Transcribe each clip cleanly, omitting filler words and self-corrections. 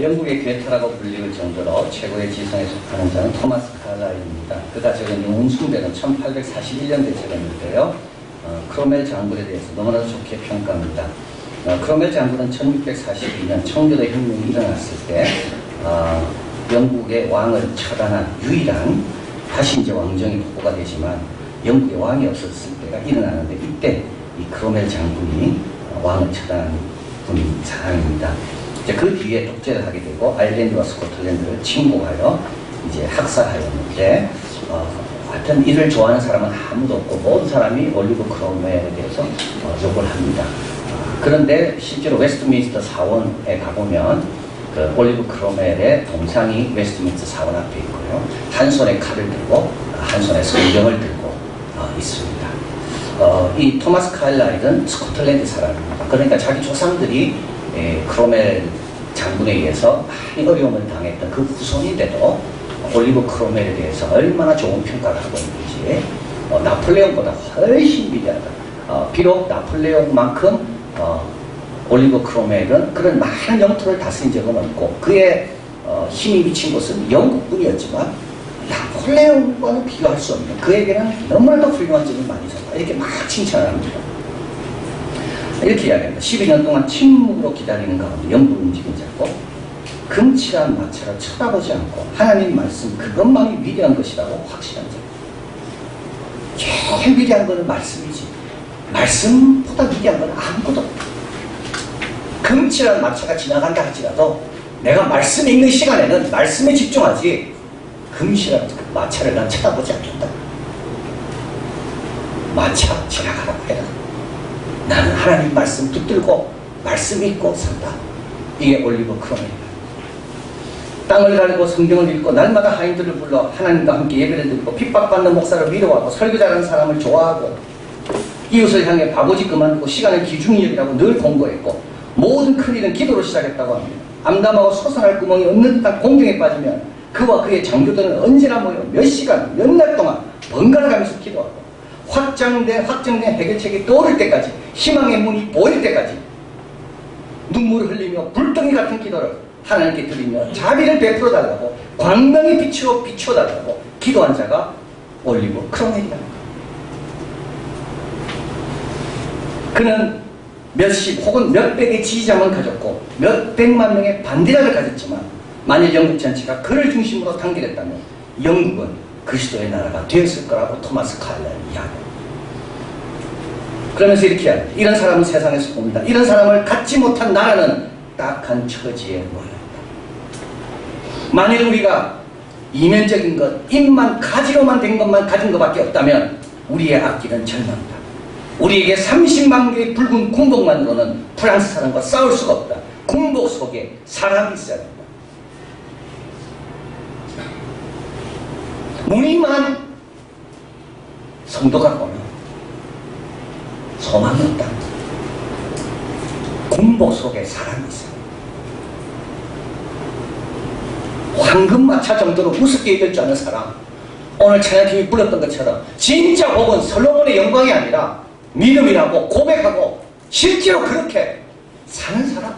영국의 괴테라고 불리울 정도로 최고의 지성에 속하는 자는 토마스 칼라일입니다. 그가 적은 용숭배는 1841년도에 적었는데요. 크로멜 장군에 대해서 너무나도 좋게 평가합니다. 크로멜 장군은 1642년 청교도 혁명이 일어났을 때 영국의 왕을 처단한 유일한, 다시 이제 왕정이 복구가 되지만 영국의 왕이 없었을 때가 일어나는데, 이때 이 크로멜 장군이 왕을 처단한 사람입니다. 이제 그 뒤에 독재를 하게 되고 아일랜드와 스코틀랜드를 침공하여 이제 학살하였는데, 하여튼 이를 좋아하는 사람은 아무도 없고 모든 사람이 올리브 크로멜에 대해서 욕을 합니다. 그런데 실제로 웨스트민스터 사원에 가보면 그 올리브 크로멜의 동상이 웨스트민스터 사원 앞에 있고요. 한 손에 칼을 들고 한 손에 성경을 들고 있습니다. 이 토마스 칼라일은 스코틀랜드 사람입니다. 그러니까 자기 조상들이 크로멜 장군에 의해서 많이 어려움을 당했던 그 후손인데도 올리브 크로멜에 대해서 얼마나 좋은 평가를 하고 있는지, 나폴레옹보다 훨씬 위대하다. 비록 나폴레옹만큼 올리브 크로멜은 그런 많은 영토를 다스린 적은 없고 그의 힘이 미친 곳은 영국뿐이었지만 나폴레옹과는 비교할 수 없는, 그에게는 너무나도 훌륭한 점을 많이 있었다. 이렇게 막 칭찬을 합니다. 이렇게 이야기합니다. 12년 동안 침묵으로 기다리는 가운데 영국을 움직인 자고 금칠한 마차를 쳐다보지 않고 하나님 말씀 그것만이 위대한 것이라고 확신한 자. 제일 위대한 것은 말씀이지. 말씀보다 위대한 건 아무것도 없다. 금칠한 마차가 지나간다 할지라도 내가 말씀 읽는 시간에는 말씀에 집중하지 금칠한 마차를 난 쳐다보지 않겠다. 마차 지나가라고 해라. 나는 하나님 말씀 붙들고 말씀 읽고 산다. 이게 올리브 크로멜입니다. 땅을 갈고 성경을 읽고 날마다 하인들을 불러 하나님과 함께 예배를 드리고 핍박받는 목사를 위로하고 설교자라는 사람을 좋아하고 이웃을 향해 바보짓 그만두고 시간을 귀중히 여기라고 늘 공고했고 모든 큰일은 기도로 시작했다고 합니다. 암담하고 솟아날 구멍이 없는 듯한 공경에 빠지면 그와 그의 장교들은 언제나 모여 몇 시간, 몇 날 동안 번갈아 가면서 기도하고 확정된 해결책이 떠오를 때까지, 희망의 문이 보일 때까지 눈물을 흘리며 불덩이 같은 기도를 하나님께 드리며 자비를 베풀어 달라고 광명의 빛으로 비추어 달라고 기도한 자가 올리브 크로멜이다. 그는 몇십 혹은 몇백의 지지자만 가졌고 몇백만 명의 반대자를 가졌지만 만일 영국 전체가 그를 중심으로 단결했다면 영국은 그리스도의 나라가 되었을 거라고 토마스 칼라일이 이야기합니다. 그러면서 이렇게 합니다. 이런 사람은 세상에서 봅니다. 이런 사람을 갖지 못한 나라는 딱한 처지에 놓여있다. 만일 우리가 이면적인 것, 입만 가지로만 된 것만 가진 것밖에 없다면 우리의 앞길은 절망이다. 우리에게 30만 개의 붉은 군복만으로는 프랑스 사람과 싸울 수가 없다. 군복 속에 사람이 있어야 된다. 무늬만 성도가 보면 소망이 없다. 군복 속에 사람이 있어요. 황금마차 정도로 우습게 얘기할 줄 아는 사람, 오늘 찬양팀이 불렀던 것처럼 진짜 복은 솔로몬의 영광이 아니라 믿음이라고 고백하고 실제로 그렇게 사는 사람.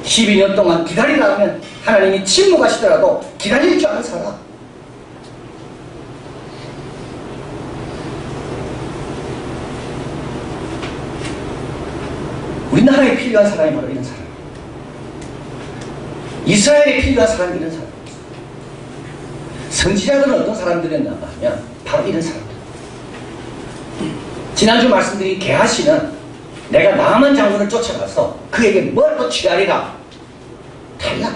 12년 동안 기다리라 하면 하나님이 침묵하시더라도 기다릴 줄 아는 사람. 우리나라에 필요한 사람이 바로 이런 사람. 이스라엘에 필요한 사람이 이런 사람. 선지자들은 어떤 사람들이었나 하면 바로 이런 사람들. 지난주 말씀드린 게하시는 내가 나만 장군을 쫓아가서 그에게 뭘 또 취하리라. 달라.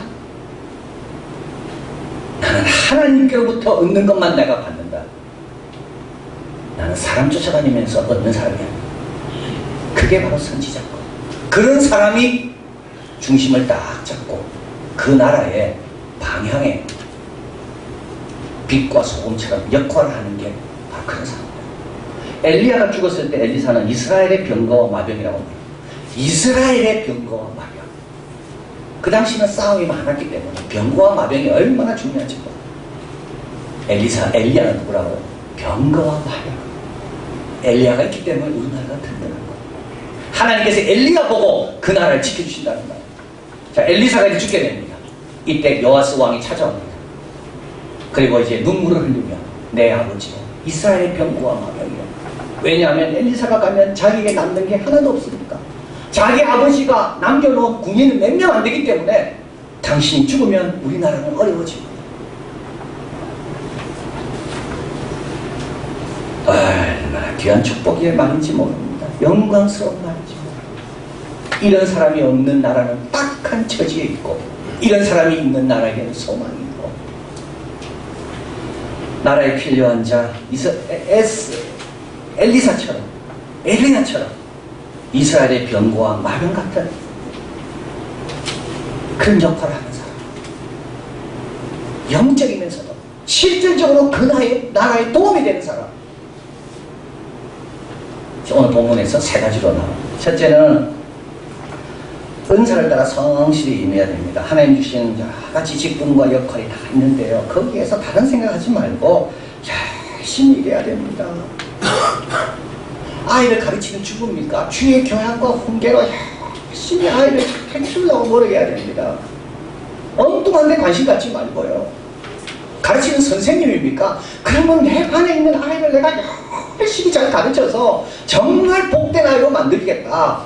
나는 하나님께로부터 얻는 것만 내가 받는다. 나는 사람 쫓아다니면서 얻는 사람이야. 그게 바로 선지자고. 그런 사람이 중심을 딱 잡고 그 나라의 방향에 빛과 소금처럼 역할을 하는 게 바로 그런 사람이다. 엘리야가 죽었을 때 엘리사는 이스라엘의 병거와 마병이라고 합니다. 이스라엘의 병거와 마병. 그 당시는 싸움이 많았기 때문에 병거와 마병이 얼마나 중요한지 몰라. 엘리야는 누구라고? 병거와 마병. 엘리야가 있기 때문에 우리나라가 든든한 거예요. 하나님께서 엘리야 보고 그 나라를 지켜주신다는 말. 자, 엘리사가 이제 죽게 됩니다. 이때 여호아스 왕이 찾아옵니다. 그리고 이제 눈물을 흘리며 내 아버지 이스라엘의 병고와 마병이요. 왜냐하면 엘리사가 가면 자기에게 남는 게 하나도 없으니까. 자기 아버지가 남겨놓은 군인은 몇 명 안 되기 때문에 당신이 죽으면 우리나라는 어려워집니다. 얼마나 귀한 축복의 말인지 모릅니다. 영광스러운 말인지 모릅니다. 이런 사람이 없는 나라는 딱한 처지에 있고, 이런 사람이 있는 나라에는 소망이 있고, 나라에 필요한 자 엘리사처럼, 엘리야처럼 이스라엘의 병고와 마병 같은 그런 역할을 하는 사람, 영적이면서도 실질적으로 그 나라에 도움이 되는 사람. 오늘 본문에서 세 가지로 나옵니다. 첫째는 은사를 따라 성실히 임해야 됩니다. 하나님 주신 여러 가지 직분과 역할이 다 있는데요, 거기에서 다른 생각하지 말고 열심히 일해야 됩니다. 아이를 가르치는 주부입니까? 주의 교양과 훈계로 열심히 아이를 잘 키우려고 노력해야 됩니다. 엉뚱한 데 관심 갖지 말고요. 가르치는 선생님입니까? 그러면 내 반에 있는 아이를 내가 열심히 잘 가르쳐서 정말 복된 아이로 만들겠다.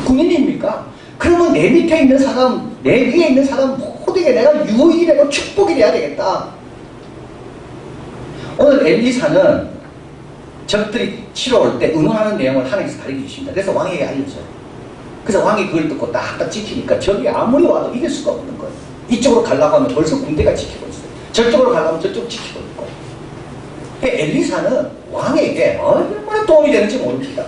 군인입니까? 그러면 내 밑에 있는 사람, 내 위에 있는 사람 모두에게 내가 유일하고 축복이 돼야 되겠다. 오늘 엘리사는 적들이 치러 올 때 의논하는 내용을 하나님께서 가르쳐주십니다. 그래서 왕에게 알려줘요. 그래서 왕이 그걸 듣고 딱딱 지키니까 적이 아무리 와도 이길 수가 없는 거예요. 이쪽으로 가려고 하면 벌써 군대가 지키고 있어요. 저쪽으로 가려고 하면 저쪽 지키고 있고. 엘리사는 왕에게 얼마나 도움이 되는지 모릅니다.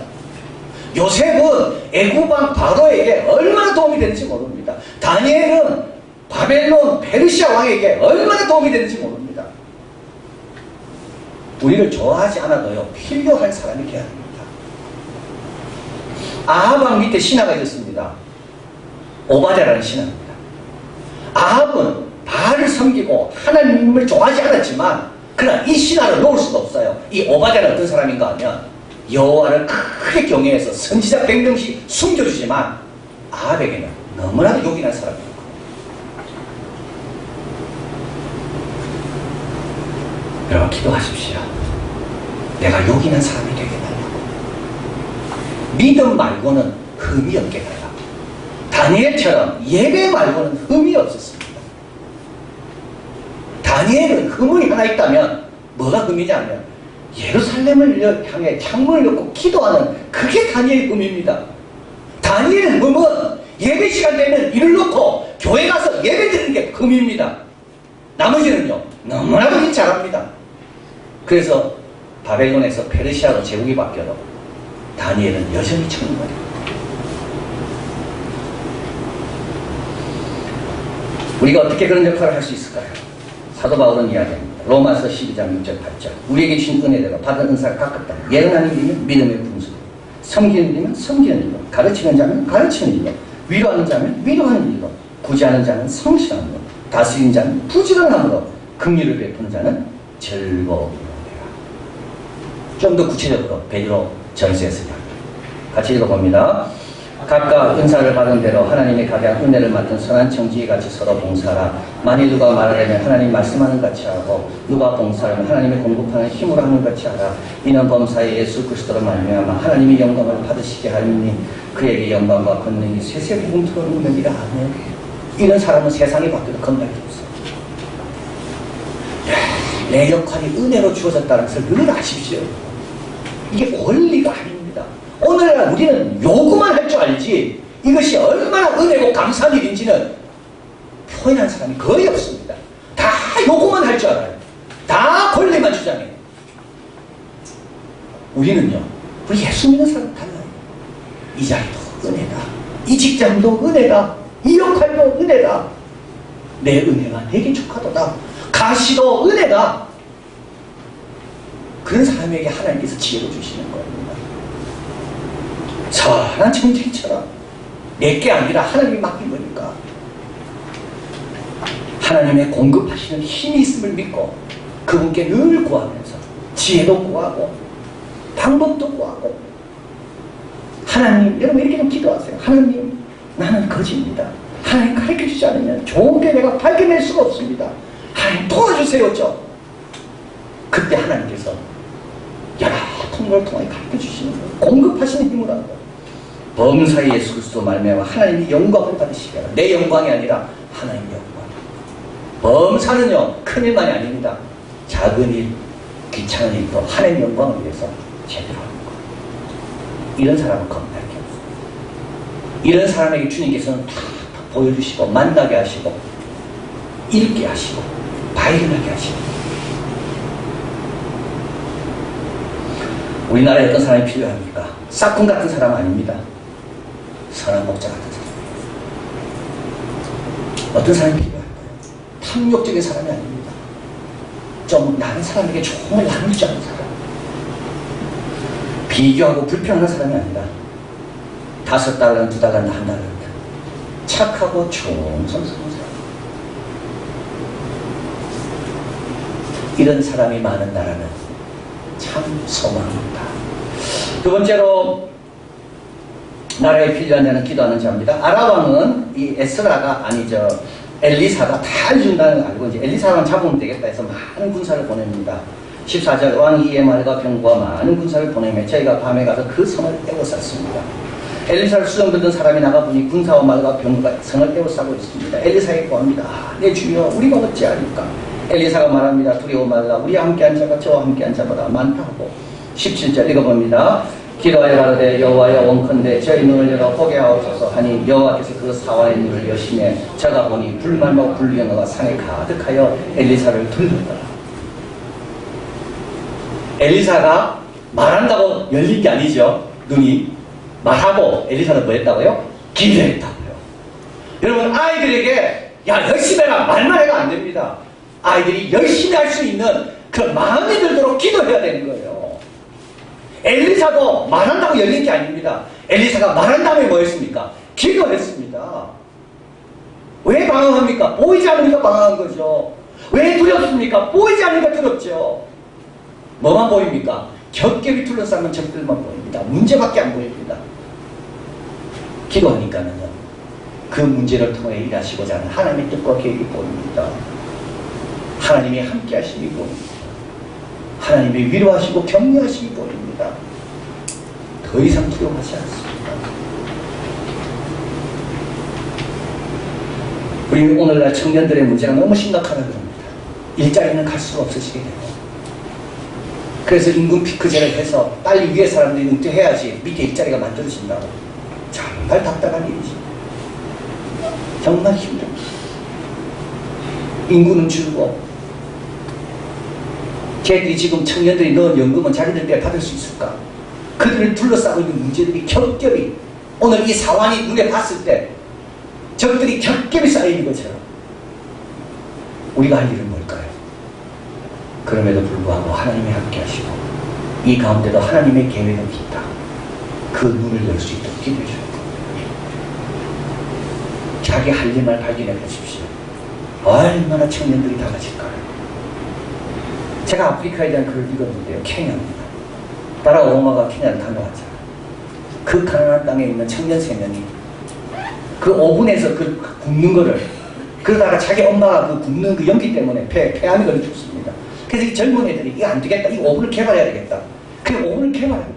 요셉은 애굽왕 바로에게 얼마나 도움이 되는지 모릅니다. 다니엘은 바벨론 페르시아 왕에게 얼마나 도움이 되는지 모릅니다. 우리를 좋아하지 않아도요, 필요한 사람이 되어야 합니다. 아합 밑에 신하가 있었습니다. 오바댜라는 신하입니다. 아합은 바알을 섬기고 하나님을 좋아하지 않았지만, 그러나 이 신하를 놓을 수도 없어요. 이 오바댜는 어떤 사람인가 하면 여호와를 크게 경외해서 선지자 100명씩 숨겨주지만 아합에게는 너무나도 요긴한 사람입니다. 여러분, 기도하십시오. 내가 요긴한 사람이 되게 달라고. 믿음 말고는 흠이 없게 달라고. 다니엘처럼 예배 말고는 흠이 없었습니다. 다니엘은 흠이 하나 있다면 뭐가 흠이냐면 예루살렘을 향해 창문을 열고 기도하는, 그게 다니엘 흠입니다. 다니엘 흠은 예배 시간 되면 일을 놓고 교회 가서 예배 드리는 게 흠입니다. 나머지는요, 너무나도 일 잘합니다. 그래서 바벨론에서 페르시아로 제국이 바뀌어도 다니엘은 여전히 청문거립니다. 우리가 어떻게 그런 역할을 할 수 있을까요? 사도 바울은 이야기합니다. 로마서 12장 6절 8절. 우리에게 주신 은혜대로 받은 은사가 각각 예언하는 일이면 믿음의 분수, 섬기는 일이면 섬기는 일로, 가르치는 자면 가르치는 일로, 위로하는 자면 위로하는 일로, 구제하는 자는 성실함으로, 다스리는 자는 부지런함으로, 긍휼을 베푸는 자는 즐거움으로. 좀 더 구체적으로 베드로 전서에서 이야기합니다. 같이 읽어봅니다. 각각 은사를 받은 대로 하나님의 각양 은혜를 맡은 선한 청지기 같이 서로 봉사하라. 만일 누가 말하려면 하나님 말씀하는 같이 하고, 누가 봉사하면 하나님의 공급하는 힘으로 하는 같이 하라. 이는 범사에 예수 그리스도로 말미암아 하나님의 영광을 받으시게 하리니 그에게 영광과 권능이 세세무궁토록 있느니라. 아멘. 이런 사람은 세상이 바뀌어도 겁날 게 없어요. 내 역할이 은혜로 주어졌다는 것을 늘 아십시오. 이게 권리가 아닙니다. 오늘날 우리는 요구만 할 줄 알지 이것이 얼마나 은혜고 감사한 일인지는 표현한 사람이 거의 없습니다. 다 요구만 할 줄 알아요. 다 권리만 주장해요. 우리는요, 우리 예수 믿는 사람 달라요. 이 자리도 은혜다, 이 직장도 은혜다, 이 역할도 은혜다, 내 은혜가 내게 족하도다, 가시도 은혜다. 그런 사람에게 하나님께서 지혜를 주시는 겁니다. 선한 청지기처럼 내게 아니라 하나님이 맡긴 거니까 하나님의 공급하시는 힘이 있음을 믿고 그분께 늘 구하면서 지혜도 구하고 방법도 구하고 하나님, 여러분 이렇게 좀 기도하세요. 하나님, 나는 거지입니다. 하나님 가르쳐주지 않으면 좋은 게 내가 발견할 수가 없습니다. 하나님 도와주세요. 그때 하나님께서 여러 통로를 통해 가르쳐주시는 거예요. 공급하시는 힘을 하는 거예요. 범사의 예수 그리스도 말미암아 하나님이 영광을 받으시게 하라. 내 영광이 아니라 하나님의 영광. 범사는요 큰일만이 아닙니다. 작은 일, 귀찮은 일도 하나님의 영광을 위해서 제대로 하는 거예요. 이런 사람은 겁날 게 없어요. 이런 사람에게 주님께서는 다 보여주시고 만나게 하시고 읽게 하시고 발견하게 하시고. 우리나라에 어떤 사람이 필요합니까? 싹군 같은 사람 아닙니다. 선한 목자 같은 사람. 어떤 사람이 필요할까요? 탐욕적인 사람이 아닙니다. 좀 다른 사람에게 조금을 나누지 않는 사람. 비교하고 불평하는 사람이 아니라 $5, $2, $1 착하고 충성스러운 사람. 이런 사람이 많은 나라는 참 소망입니다. 두 번째로 나라에 필요한 자는 기도하는 자입니다. 아람왕은 이 에스라가 아니죠. 엘리사가 다 알려준다는 걸 알고 이제 엘리사만 잡으면 되겠다 해서 많은 군사를 보냅니다. 14절 왕이 이에 말과 병과 많은 군사를 보내며 저희가 밤에 가서 그 성을 에워쌌습니다. 엘리사를 수정되던 사람이 나가보니 군사와 말과 병과 성을 에워싸고 있습니다. 엘리사에게 구합니다. 내 주여 우리가 어찌하리까? 엘리사가 말합니다. 두려워 말라. 우리와 함께한 자가 저와 함께한 자보다 많다고. 17절 읽어봅니다. 기도하여 가로되 여호와여 원컨대 저희 눈을 열어 보게 하옵소서 하니 여호와께서 그 사와의 눈을 여시매 저가 보니 불말과 불병어가 상에 가득하여 엘리사를 둘렀더라. 엘리사가 말한다고 열린 게 아니죠. 눈이 말하고 엘리사는 뭐 했다고요? 기도했다고요. 여러분 아이들에게 야 열심히 해라 말만 해가 안 됩니다. 아이들이 열심히 할 수 있는 그 마음이 들도록 기도해야 되는 거예요. 엘리사도 말한다고 열린 게 아닙니다. 엘리사가 말한 다음에 뭐 했습니까? 기도했습니다. 왜 방황합니까? 보이지 않으니까 방황한 거죠. 왜 두렵습니까? 보이지 않으니까 두렵죠. 뭐만 보입니까? 겹겹이 둘러싸는 적들만 보입니다. 문제밖에 안 보입니다. 기도하니까는 그 문제를 통해 일하시고자 하는 하나님의 뜻과 계획이 보입니다. 하나님이 함께 하심이 보입니다. 하나님이 위로하시고 격려하심이 보입니다. 더 이상 두려워하지 않습니다. 우리 오늘날 청년들의 문제가 너무 심각하다 그럽니다. 일자리는 갈 수가 없으시게 돼요. 그래서 임금 피크제를 해서 빨리 위에 사람들이 은퇴해야지 밑에 일자리가 만들어진다고. 정말 답답한 일이지. 정말 힘듭니다. 인구는 줄고 걔들이 지금 청년들이 넣은 연금은 자기들끼리 받을 수 있을까? 그들을 둘러싸고 있는 문제들이 겹겹이 오늘 이 사환이 눈에 봤을 때 적들이 겹겹이 쌓이는 것처럼 우리가 할 일은 뭘까요? 그럼에도 불구하고 하나님이 함께 하시고 이 가운데도 하나님의 계획은 있다. 그 눈을 열 수 있도록 기도해 주는 겁니다. 자기 할 일만 발견해 보십시오. 얼마나 청년들이 달라질까요? 제가 아프리카에 대한 글을 읽었는데요. 케냐입니다. 바락 오바마가 케냐를 다녀왔잖아요. 그 가난한 땅에 있는 청년 3명이 그 오븐에서 그 굽는 거를 그러다가 자기 엄마가 그 굽는 그 연기 때문에 폐암이 걸려 죽습니다. 그래서 이 젊은 애들이 이거 안 되겠다. 이 오븐을 개발해야 되겠다. 그 오븐을 개발해야 돼.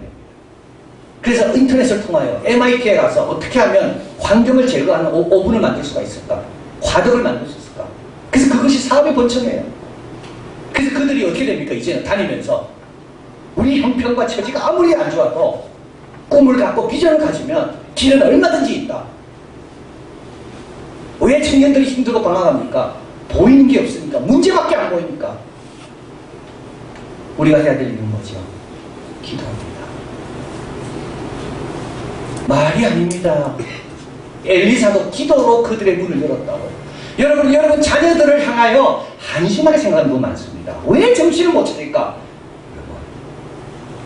그래서 인터넷을 통하여 MIT에 가서 어떻게 하면 환경을 제거하는 오븐을 만들 수가 있을까? 과덕을 만들 수 있을까? 그래서 그것이 사업의 본청이에요. 그래서 그들이 어떻게 됩니까? 이제는 다니면서 우리 형편과 처지가 아무리 안 좋아도 꿈을 갖고 비전을 가지면 길은 얼마든지 있다. 왜 청년들이 힘들고 방황합니까? 보이는 게 없으니까. 문제밖에 안 보이니까. 우리가 해야 될 일은 뭐죠? 기도합니다. 말이 아닙니다. 엘리사도 기도로 그들의 문을 열었다고. 여러분 자녀들을 향하여 한심하게 생각하는 분 많습니다. 왜 정신을 못 차릴까? 여러분,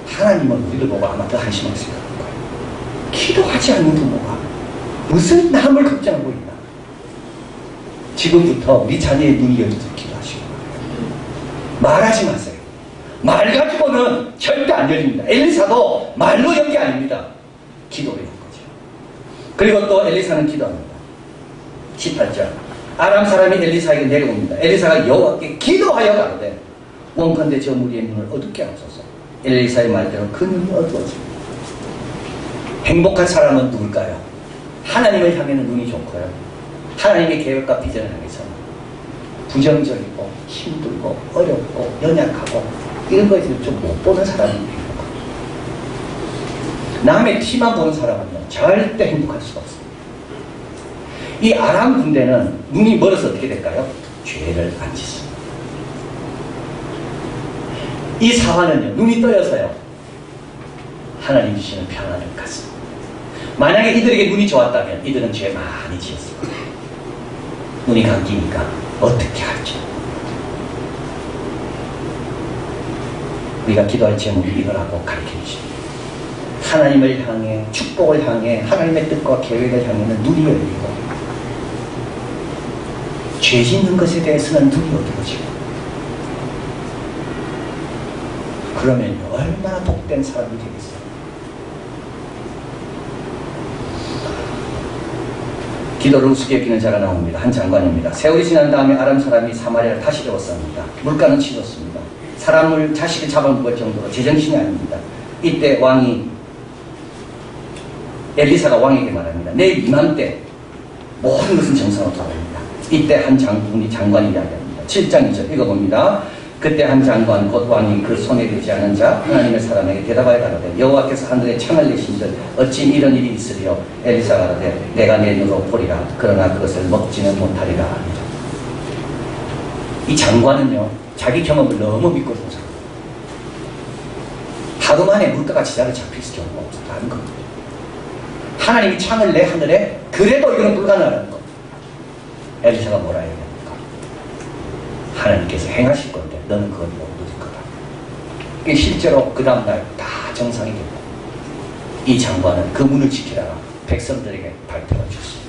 하나님은 우리를 보고 아마 더 한심하게 생각할 거예요. 기도하지 않는 부모가 무슨 남을 걱정하고 있나? 지금부터 우리 자녀의 눈이 열리도록 기도하시고 말하지 마세요. 말 가지고는 절대 안 열립니다. 엘리사도 말로 연 게 아닙니다. 기도를 한 거죠. 그리고 또 엘리사는 기도합니다. 18절. 아람 사람이 엘리사에게 내려옵니다. 엘리사가 여호와께 기도하여 가로되 원컨대 저 무리의 눈을 어둡게 하소서. 엘리사의 말대로 그 눈이 어두워집니다. 행복한 사람은 누굴까요? 하나님을 향해는 눈이 좋고요. 하나님의 계획과 비전을 향해서는 부정적이고 힘들고 어렵고 연약하고 이런 거에 좀 못 보는 사람이 행복합니다. 남의 티만 보는 사람은요 절대 행복할 수가 없습니다. 이 아람 군대는 눈이 멀어서 어떻게 될까요? 죄를 안 짓습니다. 이 사화는요 눈이 떠여서요 하나님 주시는 평안을 갖습니다. 만약에 이들에게 눈이 좋았다면 이들은 죄 많이 지었습니다. 눈이 감기니까 어떻게 할지. 우리가 기도할 제목이 이거라고 가르쳐 주십니다. 하나님을 향해, 축복을 향해, 하나님의 뜻과 계획을 향해는 눈이 열리고 죄 짓는 것에 대해서는 눈이 어두워지고 그러면 얼마나 복된 사람이 되겠어요. 기도를 우습게 여기는 자가 나옵니다. 한 장관입니다. 세월이 지난 다음에 아람 사람이 사마리아를 다시 세웠습니다. 물가는 치솟습니다. 사람을 자식을 잡아먹을 정도로 제정신이 아닙니다. 이때 왕이 엘리사가 왕에게 말합니다. 내일 이맘때 모든 것은 정상으로 돌아갑니다. 이때 한 장군이 장관이 이야기합니다. 7장 2절 읽어봅니다. 그때 한 장관 곧 왕이 그 손에 들지 않은 자 하나님의 사람에게 대답하여 가로되 여호와께서 하늘에 창을 내신들 어찌 이런 일이 있으리요. 엘리사가 가로되 내가 내 눈으로 보리라. 그러나 그것을 먹지는 못하리라 하니라. 이 장관은요 자기 경험을 너무 믿고 있는 하루 만에 물가가 지자로 잡힐 경우가 없었다는 겁니다. 하나님이 창을 내 하늘에 그래도 이거는 불가능하다는 겁니다. 엘리사가 뭐라 해야 됩니까? 하나님께서 행하실 건데 너는 그걸 못 누릴 거다. 이게 실제로 그 다음날 다 정상이 되고 이 장관은 그 문을 지키다가 백성들에게 발표해 줬습니다.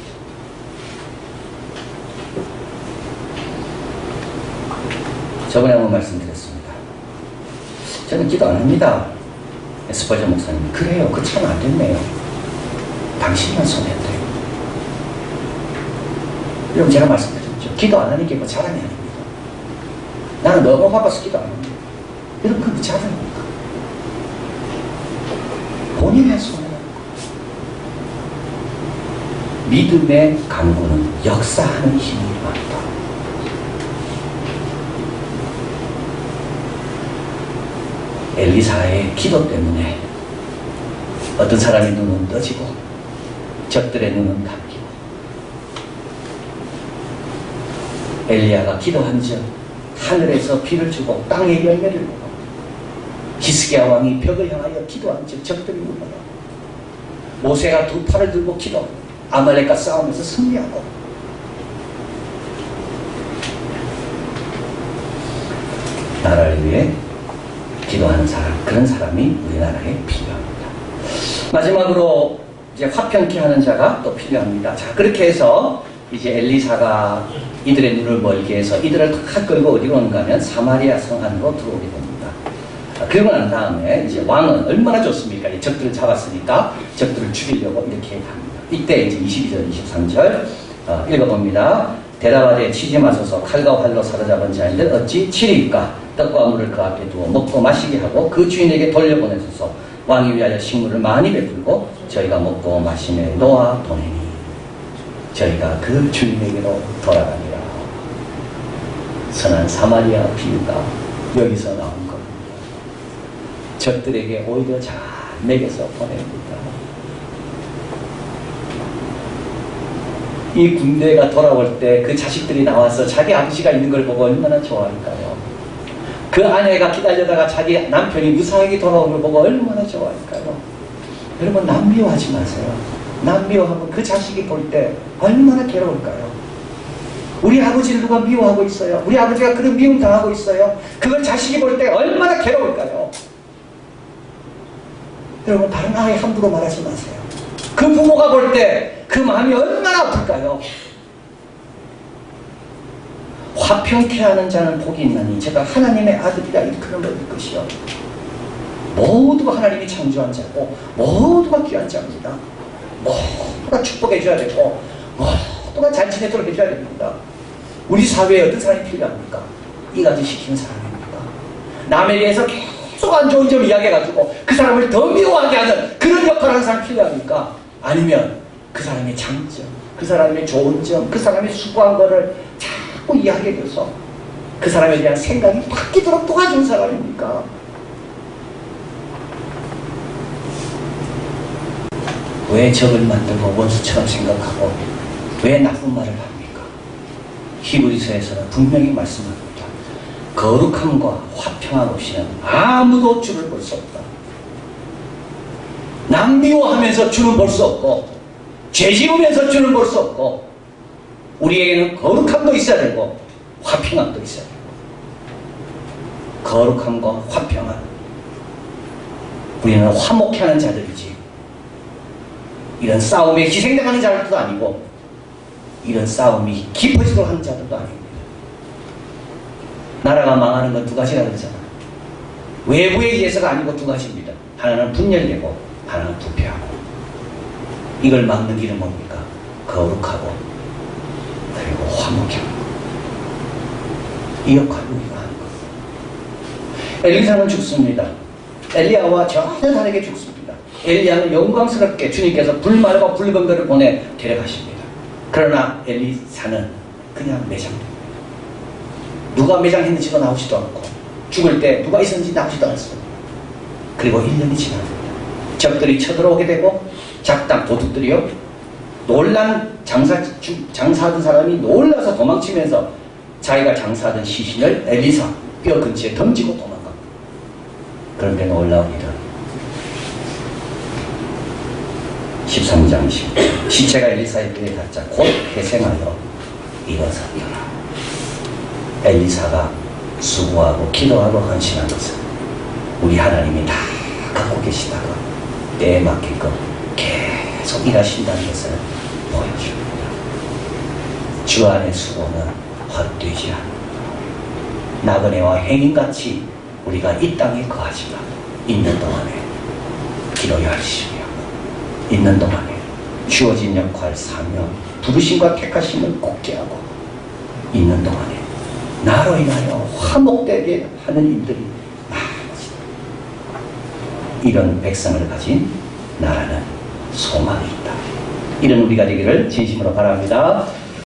저번에 한번 말씀드렸습니다. 저는 기도 안 합니다. 스펄저 목사님 그래요. 그 참 안 됐네요. 당신만 손해돼요. 여러분 제가 말씀드렸죠. 기도 안 하는 게 뭐 자랑이 아닙니다. 나는 너무 바빠서 기도 안 합니다. 여러분 그게 자랑입니까? 본인의 손해요. 믿음의 강구는 역사하는 힘이 많다. 엘리사의 기도 때문에 어떤 사람의 눈은 떠지고 적들의 눈은 감기고 엘리야가 기도한 즉 하늘에서 비를 주고 땅의 열매를 보고 히스기야 왕이 벽을 향하여 기도한 즉 적들이 물러나고 모세가 두 팔을 들고 기도 아말렉과 싸우면서 승리하고 나라를 위해 기도하는 사람, 그런 사람이 우리나라에 필요합니다. 마지막으로 이제 화평케 하는 자가 또 필요합니다. 자, 그렇게 해서 이제 엘리사가 이들의 눈을 멀게 해서 이들을 다 끌고 어디로 오는가 하면 사마리아 성 안으로 들어오게 됩니다. 그러고 난 다음에 이제 왕은 얼마나 좋습니까? 이 적들을 잡았으니까 적들을 죽이려고 이렇게 합니다. 이때 이제 22절, 23절 읽어봅니다. 대답하되 치지 마소서. 칼과 활로 사로잡은 자인들 어찌 치리까? 떡과 물을 그 앞에 두어 먹고 마시게 하고 그 주인에게 돌려보내소서. 왕이 위하여 식물을 많이 베풀고 저희가 먹고 마시며 놓아 보내니 저희가 그 주인에게로 돌아가니라. 선한 사마리아 비유가 여기서 나온 겁니다. 적들에게 오히려 잘 먹여서 보냅니다. 이 군대가 돌아올 때 그 자식들이 나와서 자기 아버지가 있는 걸 보고 얼마나 좋아할까요? 그 아내가 기다리다가 자기 남편이 무사하게 돌아오는 걸 보고 얼마나 좋아할까요? 여러분 남 미워하지 마세요. 남 미워하면 그 자식이 볼 때 얼마나 괴로울까요? 우리 아버지를 누가 미워하고 있어요? 우리 아버지가 그런 미움 당하고 있어요? 그걸 자식이 볼 때 얼마나 괴로울까요? 여러분 다른 아이 함부로 말하지 마세요. 그 부모가 볼 때 그 마음이 얼마나 아플까요? 화평케 하는 자는 복이 있나니 제가 하나님의 아들이라 일컬음을 얻을 것이요 모두가 하나님이 창조한 자고 모두가 귀한 자입니다. 모두가 축복해 줘야 되고 모두가 잘 지내도록 해줘야 됩니다. 우리 사회에 어떤 사람이 필요합니까? 이가지 시키는 사람입니까? 남에 대해서 계속 안 좋은 점 이야기해가지고 그 사람을 더 미워하게 하는 그런 역할을 하는 사람이 필요합니까? 아니면 그 사람의 장점, 그 사람의 좋은 점, 그 사람의 수고한 거를 자꾸 이야기해줘서 그 사람에 대한 생각이 바뀌도록 도와주는 사람입니까? 왜 적을 만들고 원수처럼 생각하고 왜 나쁜 말을 합니까? 히브리서에서는 분명히 말씀합니다. 거룩함과 화평함 없이는 아무도 주를 볼 수 없다. 남 미워하면서 주는 볼 수 없고 죄 지으면서 주는 볼 수 없고 우리에게는 거룩함도 있어야 되고 화평함도 있어야 되고 거룩함과 화평함 우리는 화목해하는 자들이지 이런 싸움에 희생당하는 자들도 아니고 이런 싸움이 깊어지도록 하는 자들도 아닙니다. 나라가 망하는 건 두 가지라 그러잖아. 외부에 의해서가 아니고 두 가지입니다. 하나는 분열되고 하나는 부패하고 이걸 막는 길은 뭡니까? 거룩하고 그리고 화목하고 이 역할을 우리가 하는 겁니다. 엘리사는 죽습니다. 엘리야와 전혀 다르게 죽습니다. 엘리야는 영광스럽게 주님께서 불말과 붉은 별을 보내 데려가십니다. 그러나 엘리사는 그냥 매장됩니다. 누가 매장했는지도 나오지도 않고 죽을 때 누가 있었는지 나오지도 않습니다. 그리고 1년이 지납니다. 적들이 쳐들어오게 되고 작당 도둑들이요 놀란 장사하던 사람이 놀라서 도망치면서 자기가 장사하던 시신을 엘리사 뼈 근처에 던지고 도망갑니다. 그런데 놀라운 일은 13장 10절 시체가 엘리사의 뼈에 닿자 곧 회생하여 일어섰더라. 엘리사가 수고하고 기도하고 헌신한 것은 우리 하나님이 다 갖고 계시다가 때에 맡기고 계속 일하신다는 것을 보여줍니다. 주 안의 수고는 헛되지 않는다. 나그네와 행인같이 우리가 이 땅에 거하지만 있는 동안에 기도 열심히 하고 있는 동안에 주어진 역할, 사명, 부르심과 택하심을 굳게 하고 있는 동안에 나로 인하여 화목되게 하는 일들이 많아진다. 이런 백성을 가진 나라는 소망이 있다. 이런 우리가 되기를 진심으로 바랍니다.